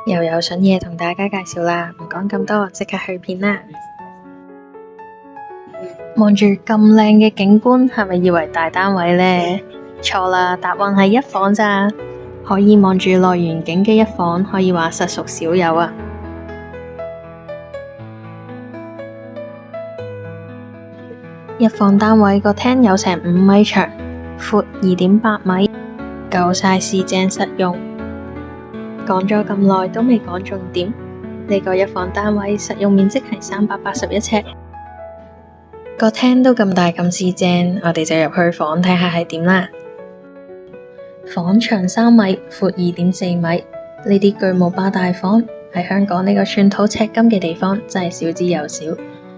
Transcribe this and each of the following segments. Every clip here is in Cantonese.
又有筍嘢同大家介紹啦，唔講咁多，即刻去片啦！望住咁靚嘅景觀，係咪以為大單位呢？錯啦，答案係一房咋，可以望住內園景嘅一房，可以話實屬少有啊！一房單位個廳有成5米長，闊2.8米，夠晒市正實用。講咗咁耐都未講重點，呢個一房單位實用面積係381尺，個廳都咁大咁市正，我哋就入去房睇下係點啦。房長3米，闊2.4米，呢啲巨無霸大房喺香港呢個寸土尺金嘅地方真係少之又少，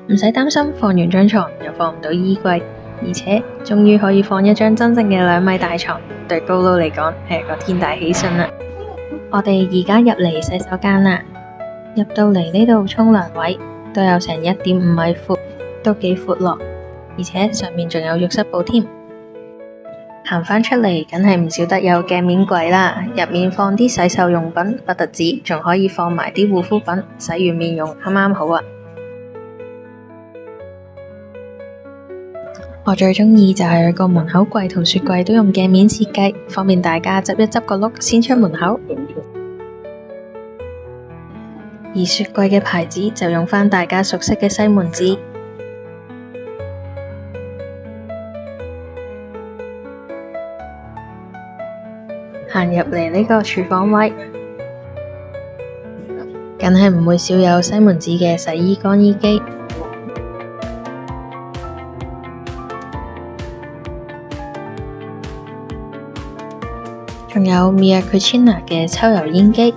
唔使擔心放完張床又放唔到衣櫃，而且終於可以放一張真正嘅2米大床，對高佬嚟講係個天大喜訊啦！我哋而家入嚟洗手間啦，入到嚟呢度沖涼位都有成1.5米闊，都幾闊落，而且上面仲有浴室寶添。行返出嚟，梗係唔少得有鏡面櫃啦，入面放啲洗手用品，不特止，仲可以放埋啲護膚品，洗完面用啱啱好啊！我最中意就係佢個門口櫃同雪櫃都用鏡面設計，方便大家執一執個碌先出門口。而雪櫃嘅牌子就用返大家熟悉嘅西門子。行入嚟呢個廚房位，梗係唔會少有西門子嘅洗衣乾衣機。仲有 Mia Cucina 嘅抽油煙機，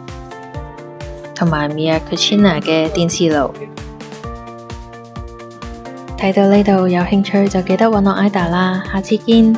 同埋 Mia Cucina 嘅電磁爐。睇到呢度有興趣就記得搵我 Ida 啦，下次見。